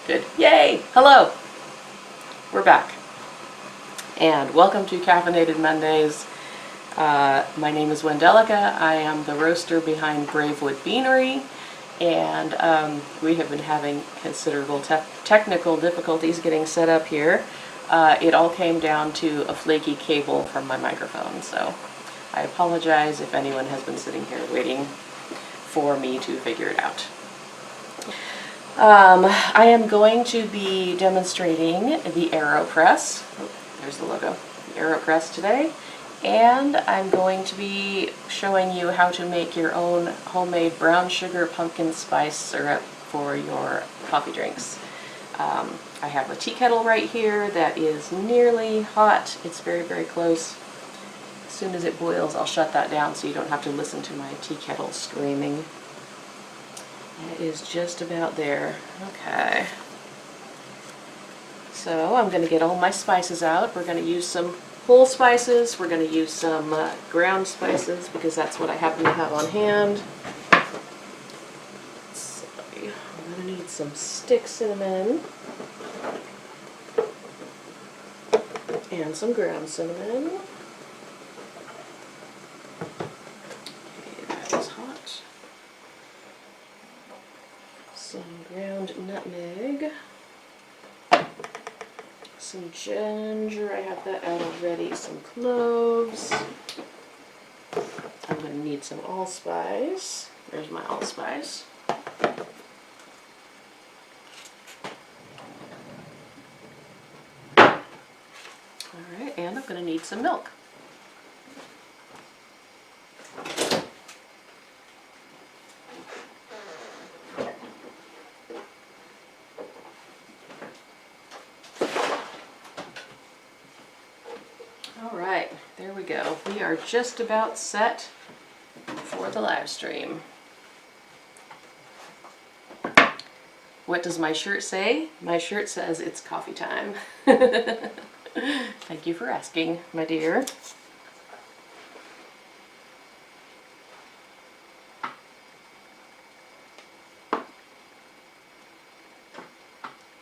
Good. Yay! Hello! We're back. And welcome to Caffeinated Mondays. My name is Wendelica. I am the roaster behind Bravewood Beanery. And we have been having considerable technical difficulties getting set up here. It all came down to a flaky cable from my microphone. So I apologize if anyone has been sitting here waiting for me to figure it out. I am going to be demonstrating the Aeropress. Oh, there's the logo. The Aeropress today. And I'm going to be showing you how to make your own homemade brown sugar pumpkin spice syrup for your coffee drinks. I have a tea kettle right here that is nearly hot. It's very, very close. As soon as it boils, I'll shut that down so you don't have to listen to my tea kettle screaming. It is just about there. Okay. So I'm going to get all my spices out. We're going to use some whole spices. We're going to use some ground spices because that's what I happen to have on hand. So I'm going to need some stick cinnamon and some ground cinnamon. Okay, that is hot. Some ground nutmeg, some ginger, I have that out already, some cloves. I'm going to need some allspice. There's my allspice. Alright, and I'm going to need some milk. Alright, there we go. We are just about set for the live stream. What does my shirt say? My shirt says it's coffee time. Thank you for asking, my dear.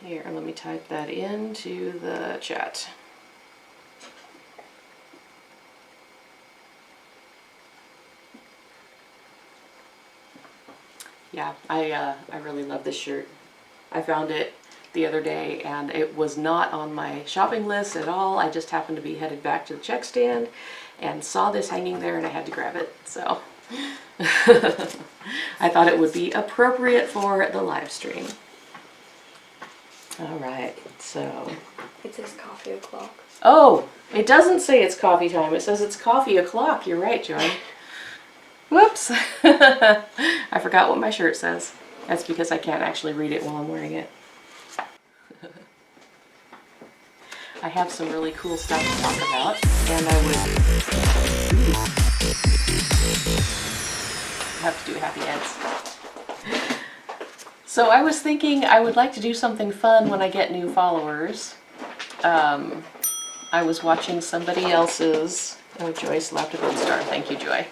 Here, let me type that into the chat. Yeah, I really love this shirt. I found it the other day and it was not on my shopping list at all. I just happened to be headed back to the check stand and saw this hanging there and I had to grab it. So I thought it would be appropriate for the live stream. All right, so. It says coffee o'clock. Oh, it doesn't say it's coffee time. It says it's coffee o'clock. You're right, Joy. Whoops. I forgot what my shirt says. That's because I can't actually read it while I'm wearing it. I have some really cool stuff to talk about, and I would have to do happy ends. So I was thinking I would like to do something fun when I get new followers. I was watching somebody else's. Oh, Joy slapped a gold star. Thank you, Joy.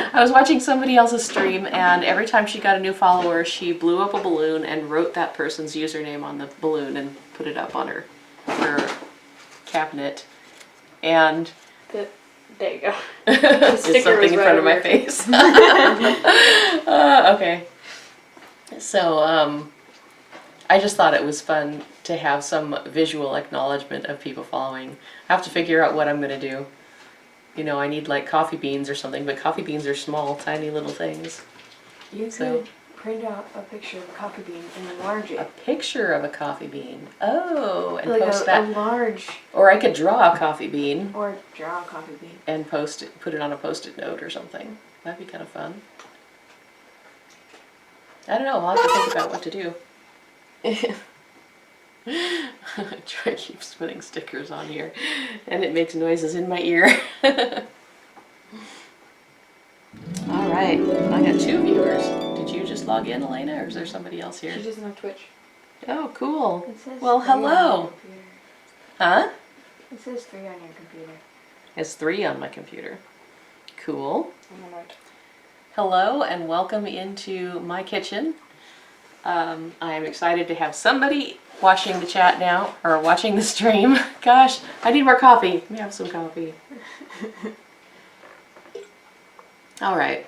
I was watching somebody else's stream, and every time she got a new follower, she blew up a balloon and wrote that person's username on the balloon and put it up on her cabinet. And there you go. there's something in front of my face. Okay. So I just thought it was fun to have some visual acknowledgement of people following. I have to figure out what I'm going to do. You know, I need like coffee beans or something, but coffee beans are small, tiny little things. You could print out a picture of a coffee bean and enlarge it. A picture of a coffee bean. Oh, and like post that. A large. Or I could draw a coffee bean. Or draw a coffee bean. And post it, put it on a Post-it note or something. That'd be kind of fun. I don't know, I'll have to think about what to do. Troy keeps putting stickers on here, and it makes noises in my ear. Alright, I got 2 viewers. Did you just log in, Elena, or is there somebody else here? She's just on Twitch. Oh, cool. It says Well, 3 on hello. your computer. Huh? It says 3 on your computer. It's 3 on my computer. Cool. On the right. Hello and welcome into my kitchen. I am excited to have somebody watching the chat now, or watching the stream. Gosh, I need more coffee. Let me have some coffee. All right.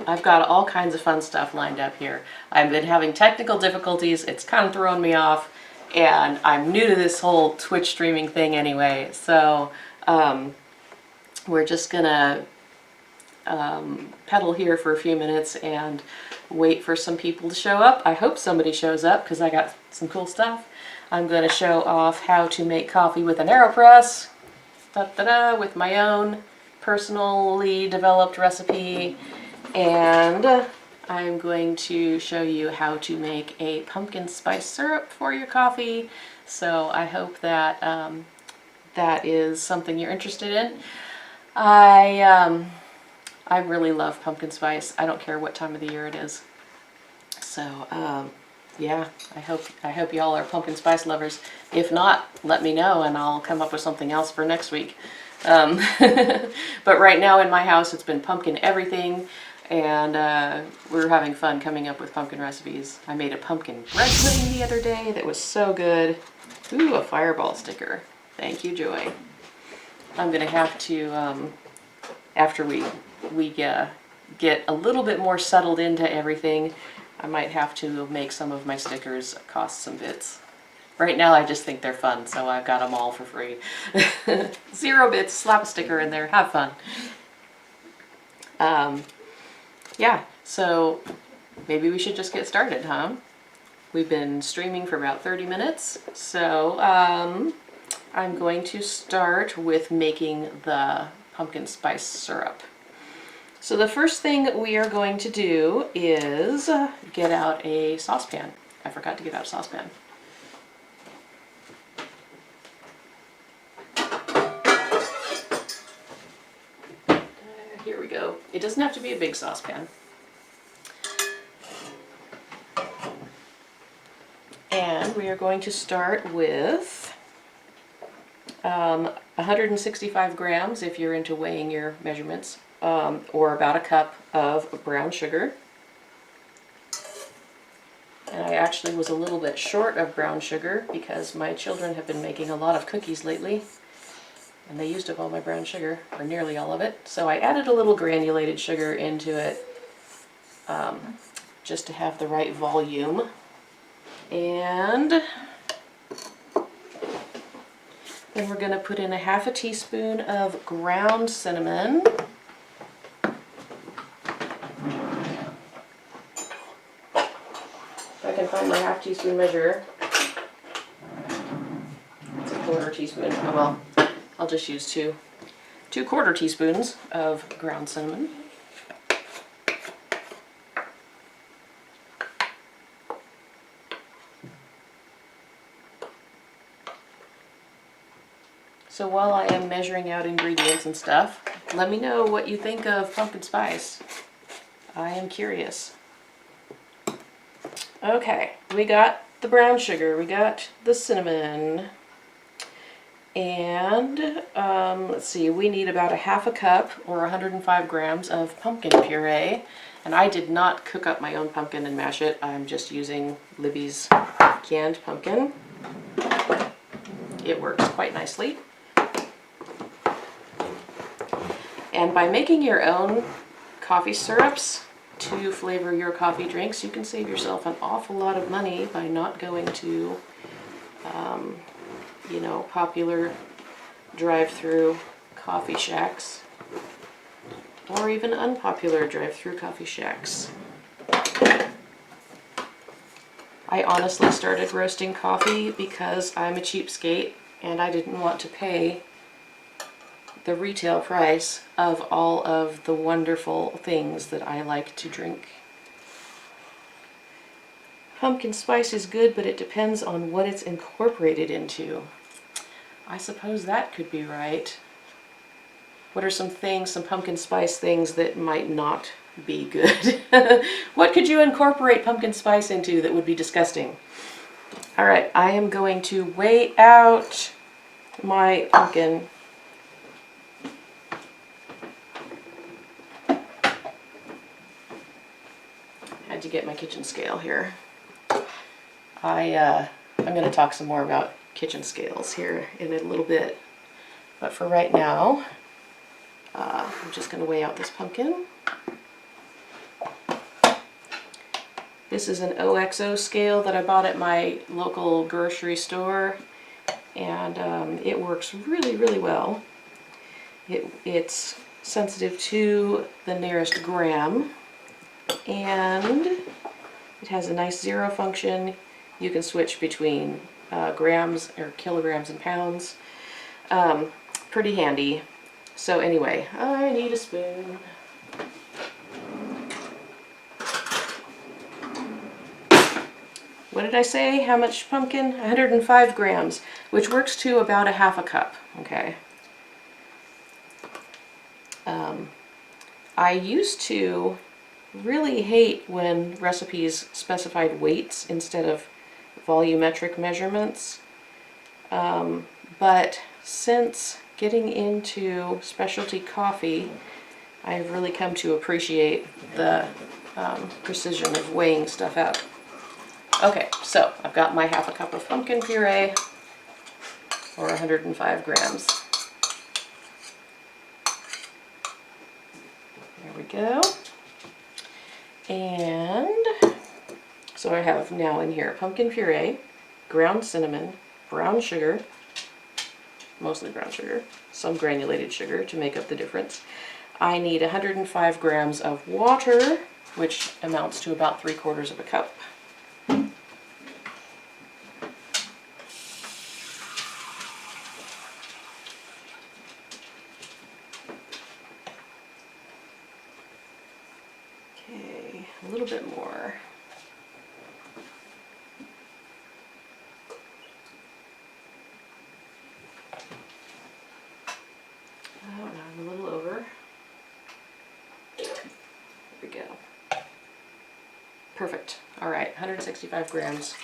I've got all kinds of fun stuff lined up here. I've been having technical difficulties. It's kind of thrown me off, and I'm new to this whole Twitch streaming thing anyway. So we're just gonna pedal here for a few minutes and wait for some people to show up. I hope somebody shows up because I got some cool stuff. I'm going to show off how to make coffee with an Aeropress, with my own personally developed recipe, and I'm going to show you how to make a pumpkin spice syrup for your coffee. So I hope that that is something you're interested in. I really love pumpkin spice. I don't care what time of the year it is. So yeah, I hope y'all are pumpkin spice lovers. If not, let me know and I'll come up with something else for next week. But right now in my house it's been pumpkin everything, and we're having fun coming up with pumpkin recipes. I made a pumpkin bread pudding the other day that was so good. Ooh, a fireball sticker. Thank you, Joy. I'm gonna have to, after we get a little bit more settled into everything, I might have to make some of my stickers cost some bits. Right now I just think they're fun, so I've got them all for free. 0 bits, slap a sticker in there, have fun. Yeah, so maybe we should just get started, huh? We've been streaming for about 30 minutes, so I'm going to start with making the pumpkin spice syrup. So the first thing we are going to do is get out a saucepan. I forgot to get out a saucepan. Here we go. It doesn't have to be a big saucepan. And we are going to start with 165 grams if you're into weighing your measurements. Or about a cup of brown sugar. And I actually was a little bit short of brown sugar because my children have been making a lot of cookies lately, and they used up all my brown sugar, or nearly all of it. So I added a little granulated sugar into it just to have the right volume. And then we're going to put in a ½ teaspoon of ground cinnamon. I can find my ½ teaspoon measure. It's a ¼ teaspoon. Oh well, I'll just use two ¼ teaspoons of ground cinnamon. So while I am measuring out ingredients and stuff, let me know what you think of pumpkin spice. I am curious. Okay, we got the brown sugar, we got the cinnamon, and let's see, we need about a ½ cup or 105 grams of pumpkin puree. And I did not cook up my own pumpkin and mash it. I'm just using Libby's canned pumpkin. It works quite nicely. And by making your own coffee syrups to flavor your coffee drinks, you can save yourself an awful lot of money by not going to, you know, popular drive-through coffee shacks, or even unpopular drive-through coffee shacks. I honestly started roasting coffee because I'm a cheapskate and I didn't want to pay the retail price of all of the wonderful things that I like to drink. Pumpkin spice is good, but it depends on what it's incorporated into. I suppose that could be right. What are some things, some pumpkin spice things that might not be good? What could you incorporate pumpkin spice into that would be disgusting? All right, I am going to weigh out my pumpkin. Had to get my kitchen scale here. I'm going to talk some more about kitchen scales here in a little bit. But for right now, I'm just going to weigh out this pumpkin. This is an OXO scale that I bought at my local grocery store, and it works really, really well. It's sensitive to the nearest gram, and it has a nice zero function. You can switch between grams or kilograms and pounds. Pretty handy. So anyway, I need a spoon. What did I say? How much pumpkin? 105 grams, which works to about a half a cup, okay? I used to really hate when recipes specified weights instead of volumetric measurements, but since getting into specialty coffee, I've really come to appreciate the precision of weighing stuff out. Okay, so I've got my half a cup of pumpkin puree, or 105 grams. There we go. And so I have now in here pumpkin puree, ground cinnamon, brown sugar, mostly brown sugar, some granulated sugar to make up the difference. I need 105 grams of water, which amounts to about 3/4 of a cup. Okay, a little bit more. Oh, now I'm a little over. There we go. Perfect. All right, 165 grams,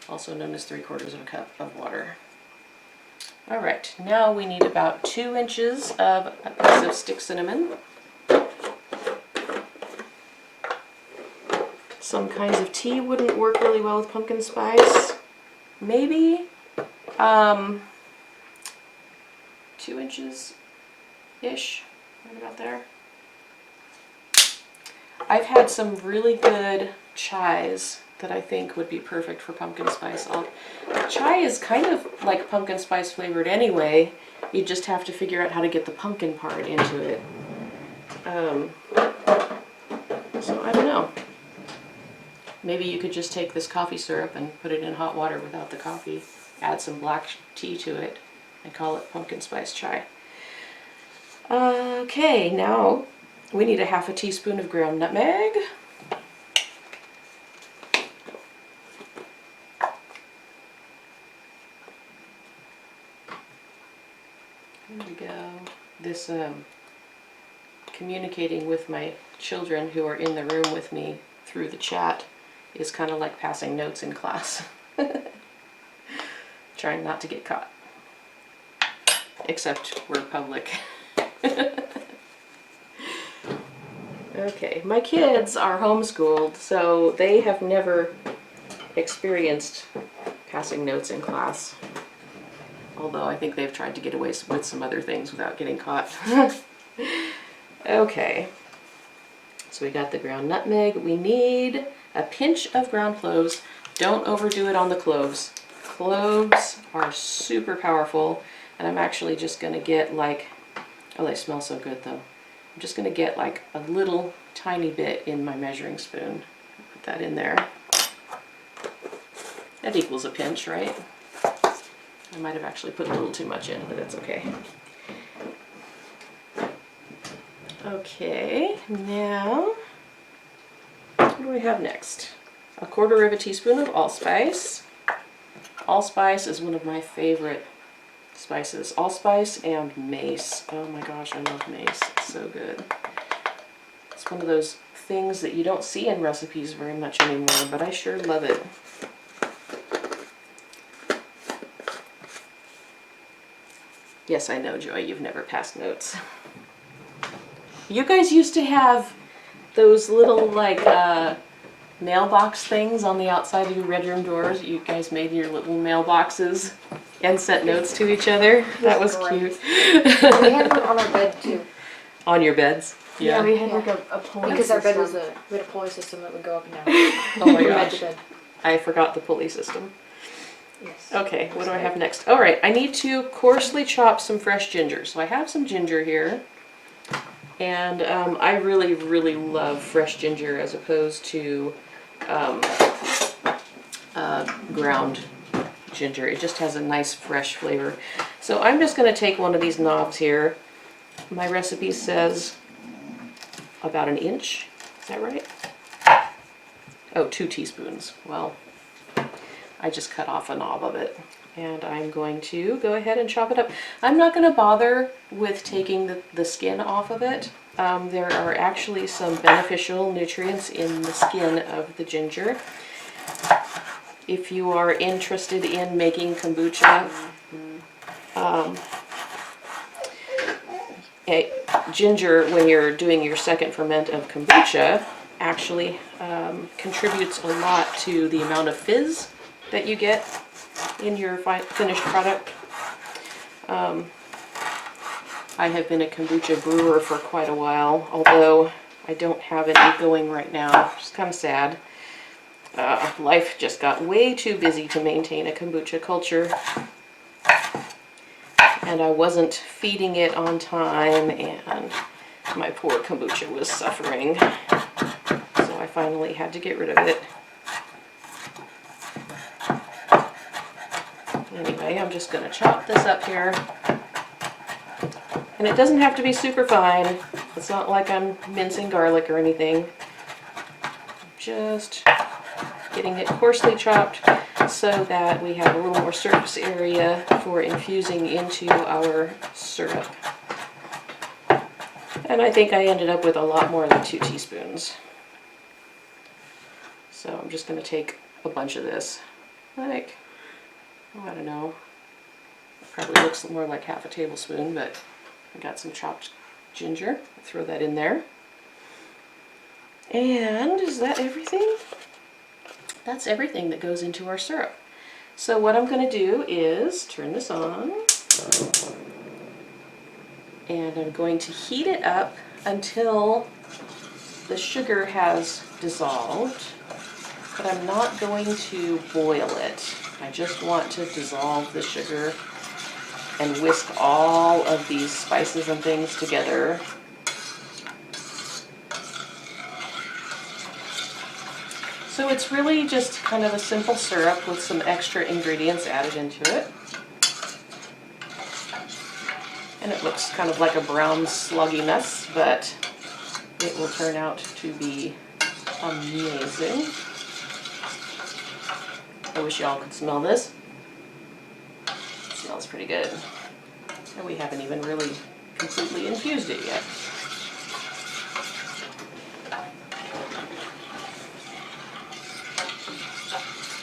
also known as 3/4 of a cup of water. All right, now we need about 2 inches of a piece of stick cinnamon. Some kinds of tea wouldn't work really well with pumpkin spice. Maybe 2 inches-ish, right about there. I've had some really good chais that I think would be perfect for pumpkin spice. Chai is kind of like pumpkin spice flavored anyway. You just have to figure out how to get the pumpkin part into it. So I don't know. Maybe you could just take this coffee syrup and put it in hot water without the coffee, add some black tea to it, and call it pumpkin spice chai. Okay, now we need a half a teaspoon of ground nutmeg. There we go. This communicating with my children who are in the room with me through the chat is kind of like passing notes in class. Trying not to get caught. Except we're public. Okay, my kids are homeschooled, so they have never experienced passing notes in class. Although I think they've tried to get away with some other things without getting caught. Okay, so we got the ground nutmeg. We need a pinch of ground cloves. Don't overdo it on the cloves. Cloves are super powerful, and I'm actually just going to get like, oh, they smell so good though. I'm just going to get like a little tiny bit in my measuring spoon. Put that in there. That equals a pinch, right? I might have actually put a little too much in, but that's okay. Okay, now what do we have next? 1/4 teaspoon of allspice. Allspice is one of my favorite spices. Allspice and mace. Oh my gosh, I love mace. It's so good. It's one of those things that you don't see in recipes very much anymore, but I sure love it. Yes, I know, Joy, you've never passed notes. You guys used to have those little, like, mailbox things on the outside of your bedroom doors. You guys made your little mailboxes and sent notes to each other. That was cute. We had one on our bed too. On your beds? Yeah, we had Yeah. like a pulley Because our bed was system. we had a pulley system that would go up and down. Oh my From bed gosh. to bed. I forgot the pulley system. Yes. Okay, what do I have next? All right, I need to coarsely chop some fresh ginger. So I have some ginger here. And I really, really love fresh ginger as opposed to ground ginger. It just has a nice fresh flavor. So I'm just going to take one of these knobs here. My recipe says about an inch. Is that right? Oh, 2 teaspoons. Well, I just cut off a knob of it. And I'm going to go ahead and chop it up. I'm not going to bother with taking the skin off of it. There are actually some beneficial nutrients in the skin of the ginger. If you are interested in making kombucha, ginger, when you're doing your second ferment of kombucha, actually contributes a lot to the amount of fizz that you get in your finished product. I have been a kombucha brewer for quite a while, although I don't have any going right now, which is kind of sad. Life just got way too busy to maintain a kombucha culture, and I wasn't feeding it on time, and my poor kombucha was suffering, so I finally had to get rid of it. Anyway, I'm just going to chop this up here. And it doesn't have to be super fine. It's not like I'm mincing garlic or anything. Just getting it coarsely chopped so that we have a little more surface area for infusing into our syrup. And I think I ended up with a lot more than 2 teaspoons. So I'm just going to take a bunch of this. Like, oh, I don't know. It probably looks more like half a tablespoon, but I got some chopped ginger. Throw that in there. And is that everything? That's everything that goes into our syrup. So what I'm going to do is turn this on. And I'm going to heat it up until the sugar has dissolved. But I'm not going to boil it. I just want to dissolve the sugar and whisk all of these spices and things together. So it's really just kind of a simple syrup with some extra ingredients added into it. And it looks kind of like a brown sluggy mess, but it will turn out to be amazing. I wish y'all could smell this. It smells pretty good. And we haven't even really completely infused it yet.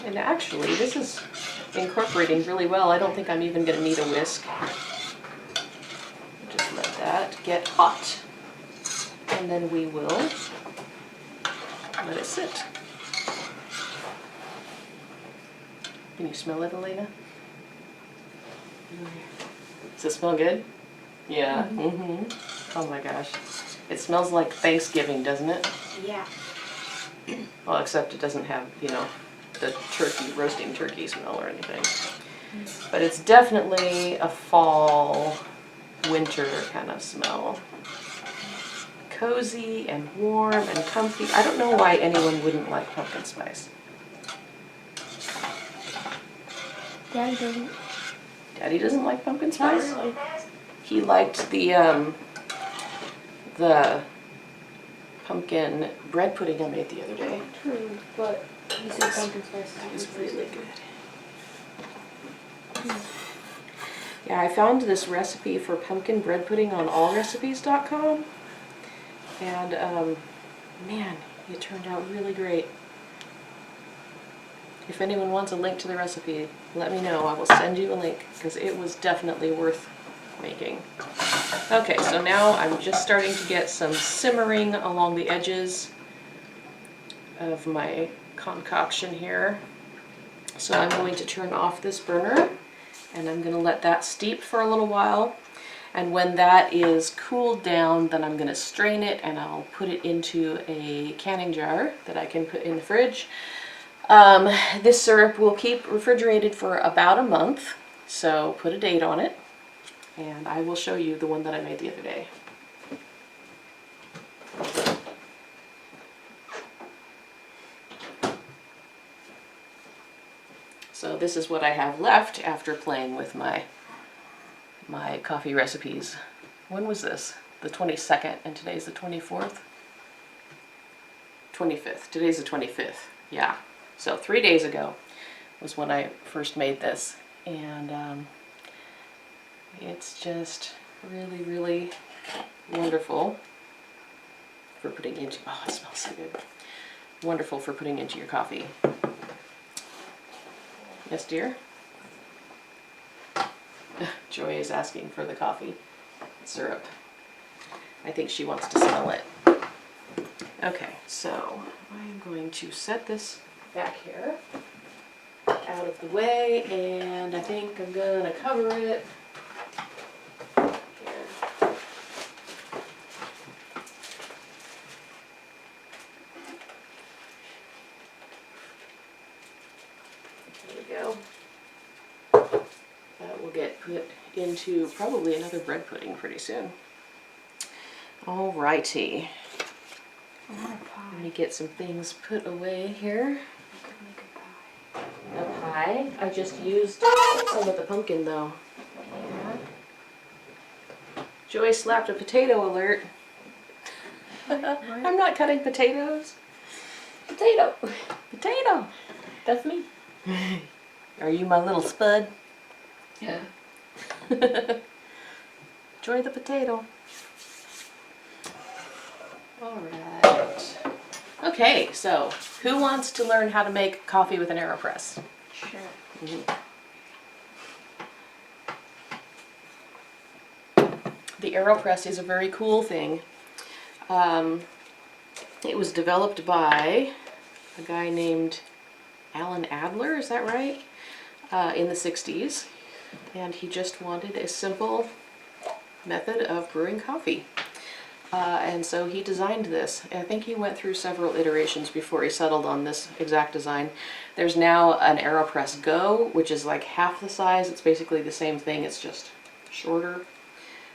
And actually, this is incorporating really well. I don't think I'm even going to need a whisk. Just let that get hot. And then we will let it sit. Can you smell it, Elena? Does it smell good? Yeah. Mm-hmm. Oh my gosh. It smells like Thanksgiving, doesn't it? Yeah. Well, except it doesn't have, you know, the turkey, roasting turkey smell or anything. But it's definitely a fall, winter kind of smell. Cozy and warm and comfy. I don't know why anyone wouldn't like pumpkin spice. Daddy doesn't. Daddy doesn't like pumpkin spice? Really. He liked the pumpkin bread pudding I made the other day. True, but you said pumpkin spice. That was really good. Yeah, I found this recipe for pumpkin bread pudding on allrecipes.com, and man, it turned out really great. If anyone wants a link to the recipe, let me know. I will send you a link because it was definitely worth making. Okay, so now I'm just starting to get some simmering along the edges of my concoction here. So I'm going to turn off this burner and I'm going to let that steep for a little while. And when that is cooled down, then I'm going to strain it and I'll put it into a canning jar that I can put in the fridge. This syrup will keep refrigerated for about a month, so put a date on it, and I will show you the one that I made the other day. So this is what I have left after playing with my coffee recipes. When was this? The 22nd, and today's the 24th? 25th. Today's the 25th. Yeah. So 3 days ago was when I first made this, and it's just really, really wonderful for putting into, oh, it smells so good. Wonderful for putting into your coffee. Yes, dear? Joy is asking for the coffee syrup. I think she wants to smell it. Okay, so I'm going to set this back here, out of the way, and I think I'm gonna cover it here. There we go. That will get put into probably another bread pudding pretty soon. Alrighty. Let me get some things put away here. A pie. I just used some of the pumpkin though. Yeah. Joy slapped a potato alert. I'm not cutting potatoes. Potato. Potato. That's me. Are you my little spud? Yeah. Joy the potato. Alright. Okay, so who wants to learn how to make coffee with an Aeropress? Sure. The Aeropress is a very cool thing. It was developed by a guy named Alan Adler, is that right? In the 60s. And he just wanted a simple method of brewing coffee. And so he designed this. I think he went through several iterations before he settled on this exact design. There's now an Aeropress Go, which is like half the size. It's basically the same thing, it's just shorter,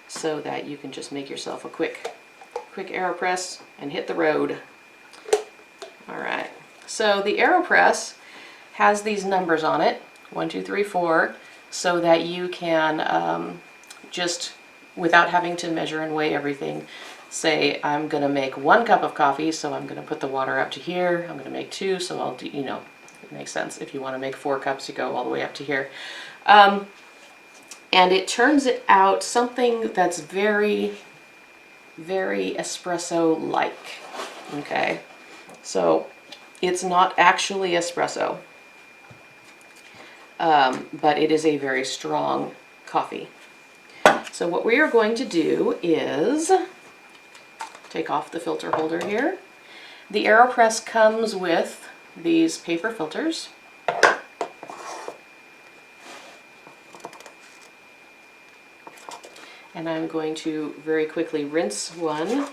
so that you can just make yourself a quick Aeropress and hit the road. Alright, so the Aeropress has these numbers on it, 1, 2, 3, 4, so that you can just, without having to measure and weigh everything, say I'm going to make 1 cup of coffee, so I'm going to put the water up to here. I'm going to make 2, so I'll do, you know, it makes sense. If you want to make 4 cups, you go all the way up to here. And it turns it out something that's very, very espresso-like. Okay, so it's not actually espresso, but it is a very strong coffee. So what we are going to do is take off the filter holder here. The Aeropress comes with these paper filters. And I'm going to very quickly rinse one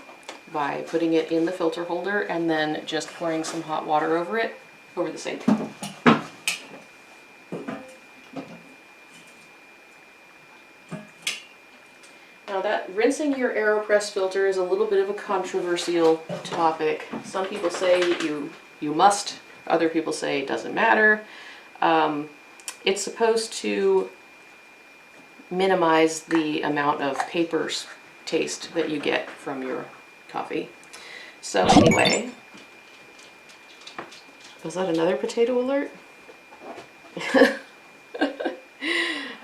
by putting it in the filter holder and then just pouring some hot water over it, over the sink. Now that rinsing your Aeropress filter is a little bit of a controversial topic. Some people say you must, other people say it doesn't matter. It's supposed to minimize the amount of paper taste that you get from your coffee. So anyway, was that another potato alert?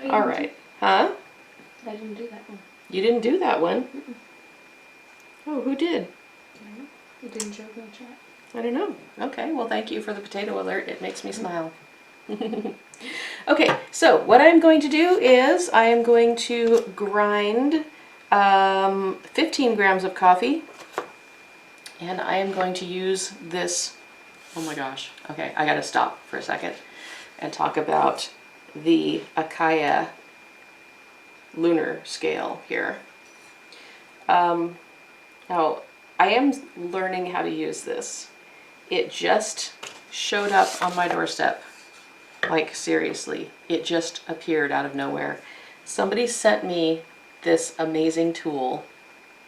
All right, huh? I didn't do that one. You didn't do that one? Oh, who did? You didn't show me in chat. I don't know. Okay, well thank you for the potato alert. It makes me smile. Okay, so what I'm going to do is I am going to grind 15 grams of coffee, and I am going to use this Oh my gosh. Okay, I gotta stop for a second and talk about the Akaya lunar scale here. Now, I am learning how to use this. It just showed up on my doorstep. Like, seriously, it just appeared out of nowhere. Somebody sent me this amazing tool,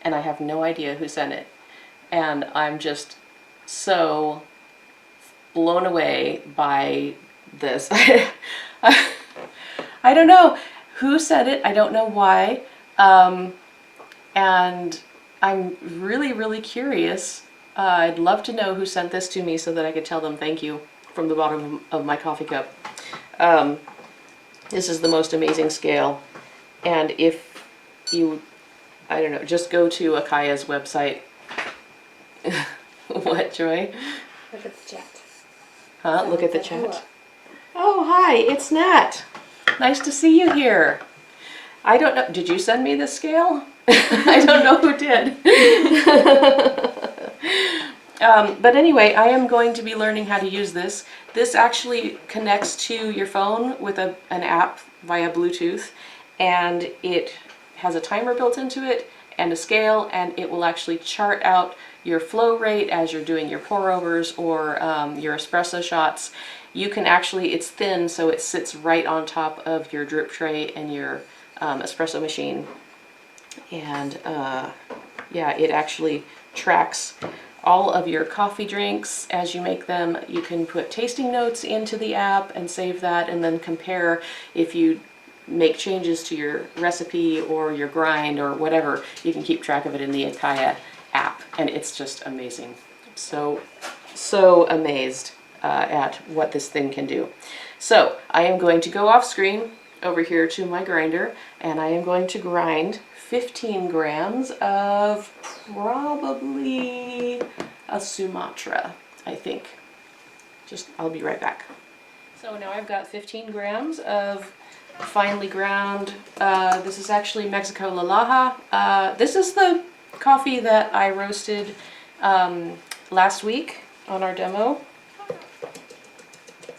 and I have no idea who sent it. And I'm just so blown away by this. I don't know who said it. I don't know why. And I'm really, really curious. I'd love to know who sent this to me so that I could tell them thank you from the bottom of my coffee cup. This is the most amazing scale. And if you, I don't know, just go to Akaya's website. What, Joy? Look at the chat. Huh? Look at the Someone said chat. Oh, hi, it's Nat. Nice to see you here. I don't know, did you send me this scale? I don't know who did. But anyway, I am going to be learning how to use this. This actually connects to your phone with an app via Bluetooth, and it has a timer built into it and a scale, and it will actually chart out your flow rate as you're doing your pour overs or your espresso shots. You can actually, it's thin, so it sits right on top of your drip tray and your espresso machine. And yeah, it actually tracks all of your coffee drinks as you make them. You can put tasting notes into the app and save that, and then compare if you make changes to your recipe or your grind or whatever. You can keep track of it in the Akaya app, and it's just amazing. So amazed at what this thing can do. So I am going to go off screen over here to my grinder, and I am going to grind 15 grams of probably a Sumatra, I think. I'll be right back. So now I've got 15 grams of finely ground, this is actually Mexico La Laja. This is the coffee that I roasted last week on our demo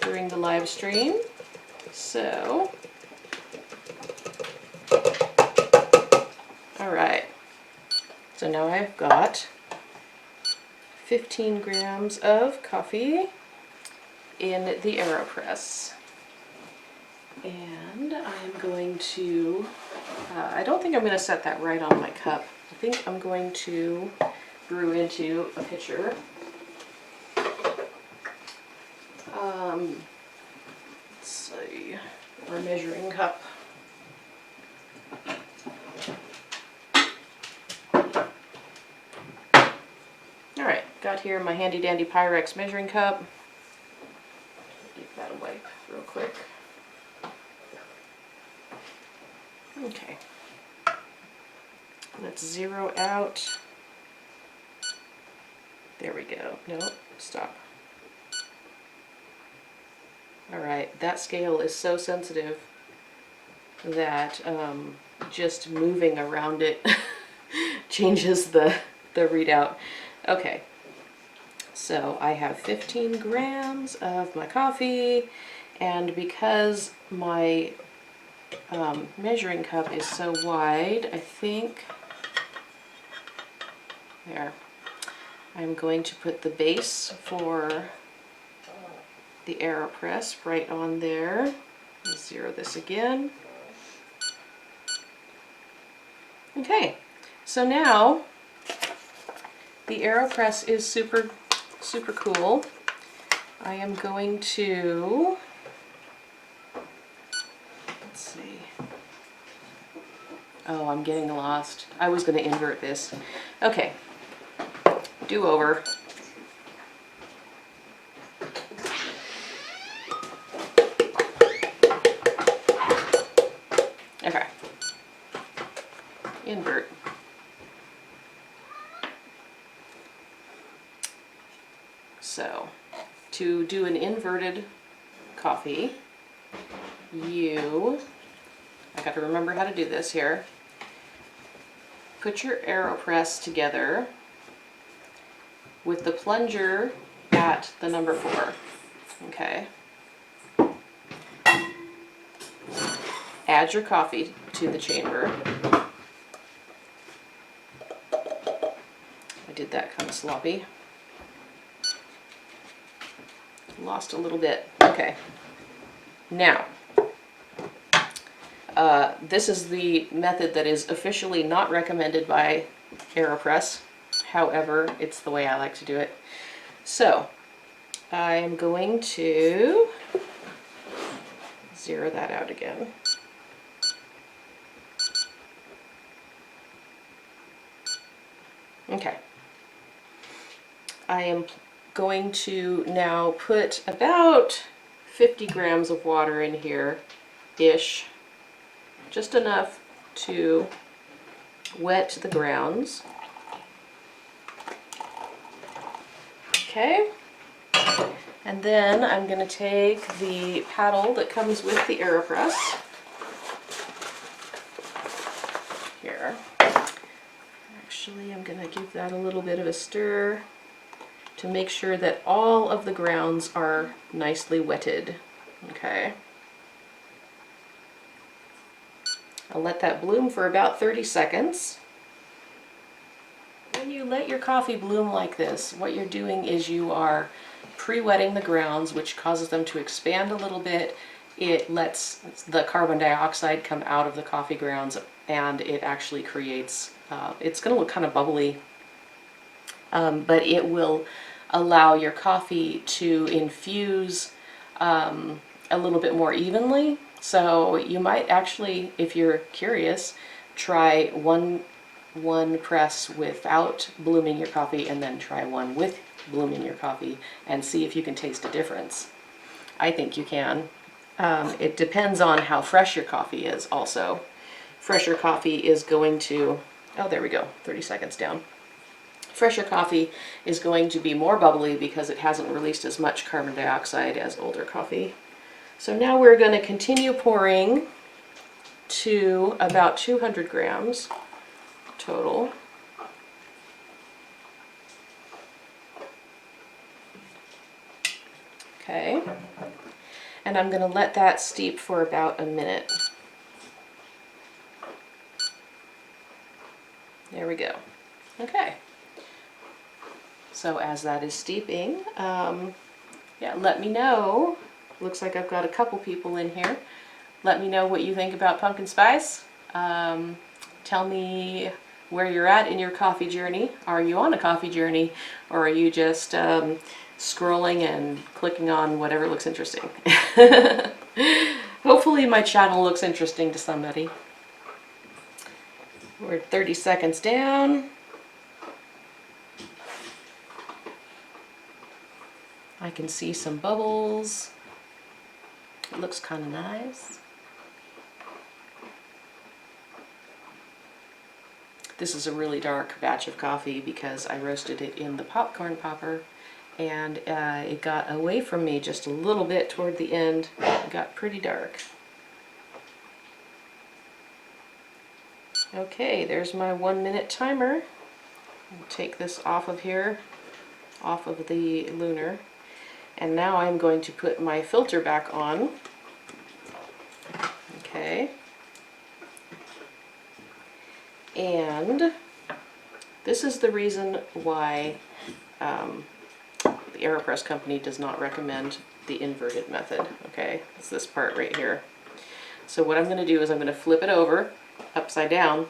during the live stream. So, alright, so now I've got 15 grams of coffee in the Aeropress. And I'm going to, I don't think I'm going to set that right on my cup. I think I'm going to brew into a pitcher. Let's see, or a measuring cup. Alright, got here my handy dandy Pyrex measuring cup. Give that a wipe real quick. Okay, let's zero out. There we go. No, stop. Alright, that scale is so sensitive that just moving around it changes the readout. Okay, so I have 15 grams of my coffee, and because my measuring cup is so wide, I think, there, I'm going to put the base for the Aeropress right on there. Let's zero this again. Okay, so now the Aeropress is super cool. I am going to, let's see. Oh, I'm getting lost. I was going to invert this. Okay, do over. Okay, invert. So, to do an inverted coffee, I got to remember how to do this here. Put your Aeropress together with the plunger at the number 4. Okay. Add your coffee to the chamber. I did that kind of sloppy. Lost a little bit. Okay. Now, this is the method that is officially not recommended by Aeropress. However, it's the way I like to do it. So, I'm going to zero that out again. Okay. I am going to now put about 50 grams of water in here-ish. Just enough to wet the grounds. Okay. And then I'm going to take the paddle that comes with the Aeropress. Here. Actually, I'm going to give that a little bit of a stir to make sure that all of the grounds are nicely wetted. Okay. I'll let that bloom for about 30 seconds. When you let your coffee bloom like this, what you're doing is you are pre-wetting the grounds, which causes them to expand a little bit. It lets the carbon dioxide come out of the coffee grounds, and it actually creates, it's going to look kind of bubbly, but it will allow your coffee to infuse a little bit more evenly. So you might actually, if you're curious, try one press without blooming your coffee and then try one with blooming your coffee and see if you can taste a difference. I think you can. It depends on how fresh your coffee is also. Fresher coffee is going to, oh there we go, 30 seconds down. Fresher coffee is going to be more bubbly because it hasn't released as much carbon dioxide as older coffee. So now we're going to continue pouring to about 200 grams total. Okay, and I'm going to let that steep for about a minute. There we go. Okay. So as that is steeping, yeah, let me know. Looks like I've got a couple people in here. Let me know what you think about pumpkin spice. Tell me where you're at in your coffee journey. Are you on a coffee journey, or are you just scrolling and clicking on whatever looks interesting? Hopefully my channel looks interesting to somebody. We're 30 seconds down. I can see some bubbles. It looks kind of nice. This is a really dark batch of coffee because I roasted it in the popcorn popper, and it got away from me just a little bit toward the end. It got pretty dark. Okay, there's my 1-minute timer. I'll take this off of here, off of the lunar. And now I'm going to put my filter back on. Okay. And this is the reason why the Aeropress company does not recommend the inverted method. Okay, it's this part right here. So what I'm going to do is I'm going to flip it over upside down,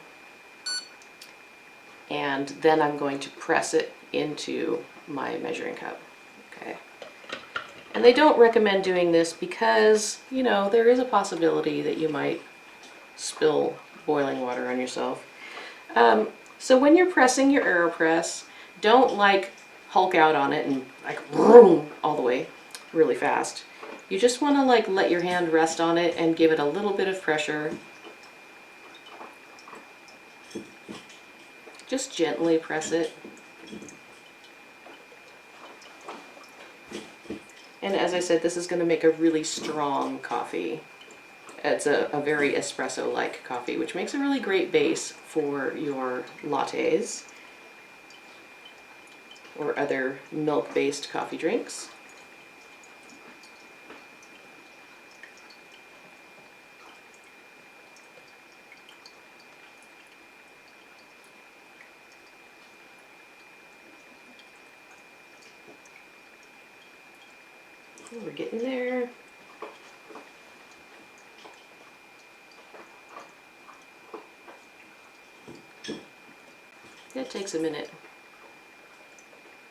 and then I'm going to press it into my measuring cup. Okay. And they don't recommend doing this because, you know, there is a possibility that you might spill boiling water on yourself. So when you're pressing your Aeropress, don't like Hulk out on it and like vroom, all the way really fast. You just want to like let your hand rest on it and give it a little bit of pressure. Just gently press it. And as I said, this is going to make a really strong coffee. It's a very espresso-like coffee, which makes a really great base for your lattes. or other milk-based coffee drinks. We're getting there. It takes a minute.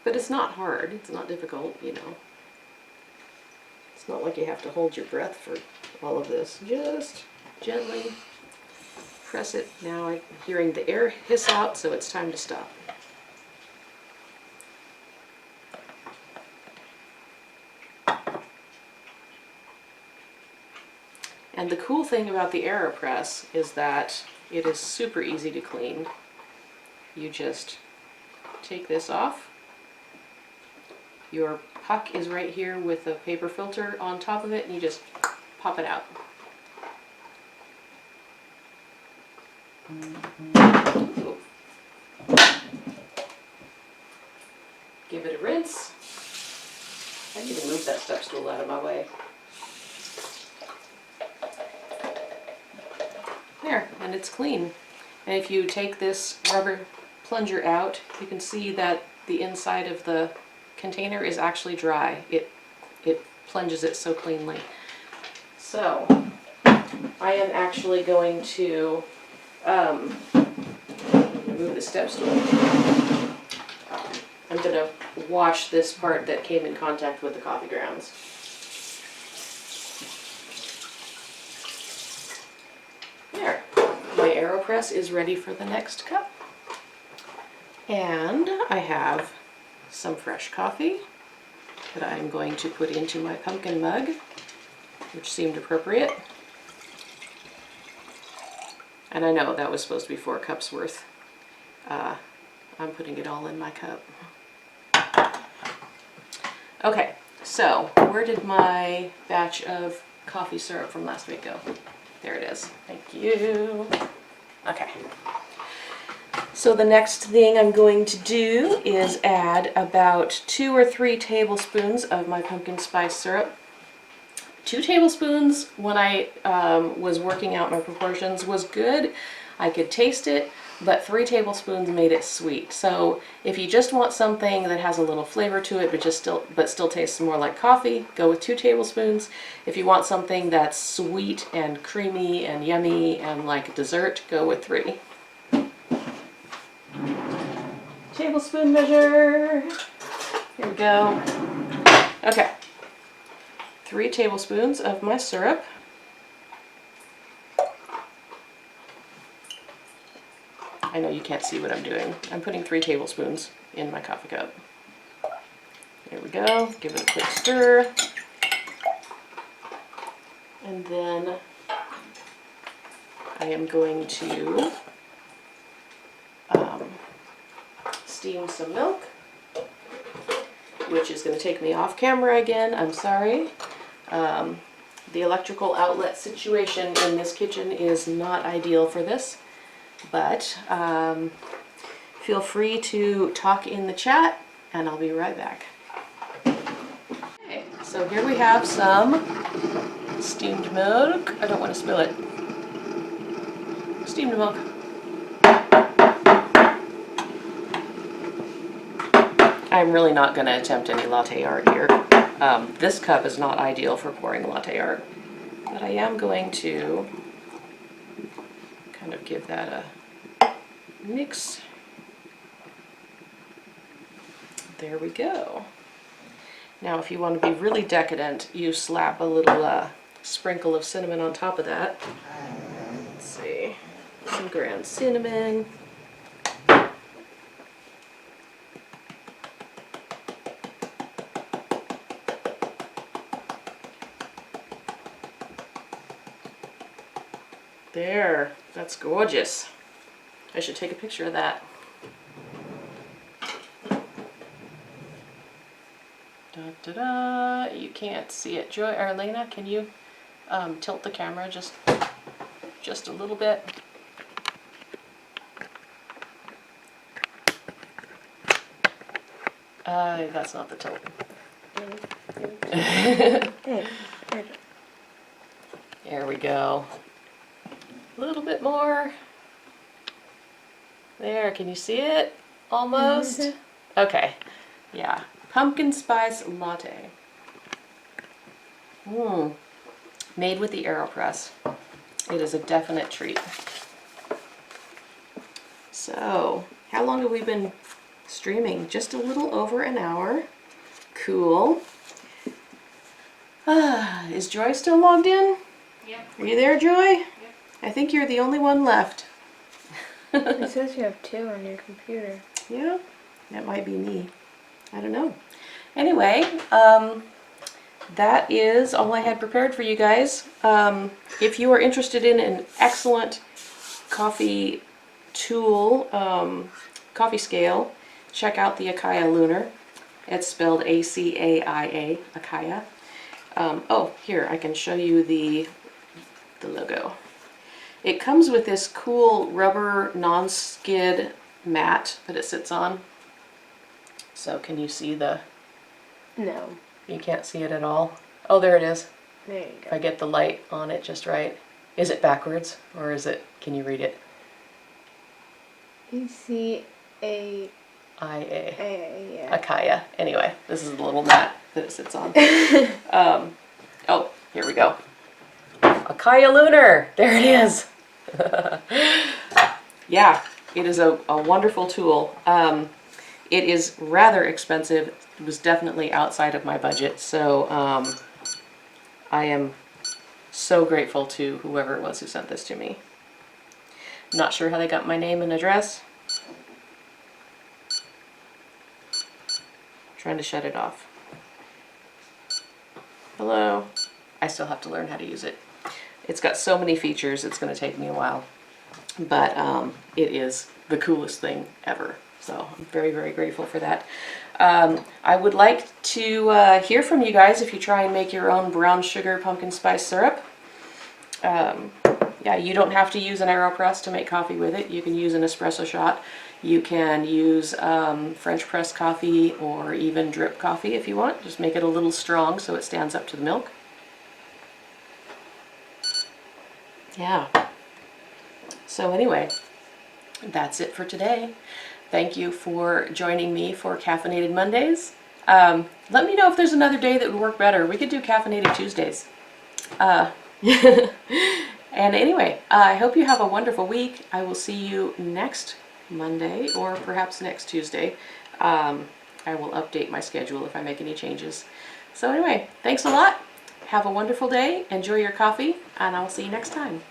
But it's not hard, it's not difficult, you know. It's not like you have to hold your breath for all of this. Just gently press it. Now I'm hearing the air hiss out, so it's time to stop. And the cool thing about the Aeropress is that it is super easy to clean. You just take this off. Your puck is right here with a paper filter on top of it, and you just pop it out. Ooh. Give it a rinse. I need to move that step stool out of my way. There, and it's clean. And if you take this rubber plunger out, you can see that the inside of the container is actually dry. It plunges it so cleanly. So I am actually going to move the step stool. I'm going to wash this part that came in contact with the coffee grounds. There, my Aeropress is ready for the next cup. And I have some fresh coffee that I'm going to put into my pumpkin mug, which seemed appropriate. And I know that was supposed to be 4 cups worth. I'm putting it all in my cup. Okay, so where did my batch of coffee syrup from last week go? There it is. Thank you. Okay. So the next thing I'm going to do is add about 2 or 3 tablespoons of my pumpkin spice syrup. 2 tablespoons when I was working out my proportions was good. I could taste it, but 3 tablespoons made it sweet. So if you just want something that has a little flavor to it, but still tastes more like coffee, go with 2 tablespoons. If you want something that's sweet and creamy and yummy and like dessert, go with 3. Tablespoon measure. Here we go. Okay. 3 tablespoons of my syrup. I know you can't see what I'm doing. I'm putting 3 tablespoons in my coffee cup. There we go. Give it a quick stir. And then I am going to steam some milk, which is going to take me off camera again. I'm sorry. The electrical outlet situation in this kitchen is not ideal for this, but feel free to talk in the chat and I'll be right back. Okay, so here we have some steamed milk. I don't want to spill it. Steamed milk. I'm really not going to attempt any latte art here. This cup is not ideal for pouring latte art, but I am going to kind of give that a mix. There we go. Now if you want to be really decadent, you slap a little sprinkle of cinnamon on top of that. Let's see, some ground cinnamon. There, that's gorgeous. I should take a picture of that. Da da da, you can't see it. Joy or Elena, can you tilt the camera just a little bit? That's not the tilt. Hey, There we go. A little bit more. There, can you see it? Almost. Okay. Yeah. Pumpkin spice latte. Made with the Aeropress. It is a definite treat. So, how long have we been streaming? Just a little over an hour. Cool. Is Joy still logged in? Yep. Are you there, Joy? Yep. I think you're the only one left. it says you have 2 on your computer. Yeah, that might be me. I don't know. Anyway, that is all I had prepared for you guys. If you are interested in an excellent coffee tool, coffee scale, check out the Acaia Lunar. It's spelled A-C-A-I-A, Acaia. Oh, here, I can show you the logo. It comes with this cool rubber non-skid mat that it sits on. So can you see the... No. You can't see it at all? Oh, there it is. There you If I get the light on it just right. Is it backwards or is it, can you read it? E-C-A... I-A. yeah. Acaia. Anyway, this is the little mat that it sits on. Oh, here we go. Acaia Lunar! There it is! Yeah, it is a wonderful tool. It is rather expensive. It was definitely outside of my budget, so I am so grateful to whoever it was who sent this to me. Not sure how they got my name and address. Trying to shut it off. Hello. I still have to learn how to use it. It's got so many features, it's going to take me a while. But it is the coolest thing ever. So I'm very, very grateful for that. I would like to hear from you guys if you try and make your own brown sugar pumpkin spice syrup. Yeah, you don't have to use an Aeropress to make coffee with it. You can use an espresso shot. You can use French press coffee or even drip coffee if you want. Just make it a little strong so it stands up to the milk. Yeah. So anyway, that's it for today. Thank you for joining me for Caffeinated Mondays. Let me know if there's another day that would work better. We could do Caffeinated Tuesdays. And anyway, I hope you have a wonderful week. I will see you next Monday or perhaps next Tuesday. I will update my schedule if I make any changes. So anyway, thanks a lot. Have a wonderful day. Enjoy your coffee, and I'll see you next time.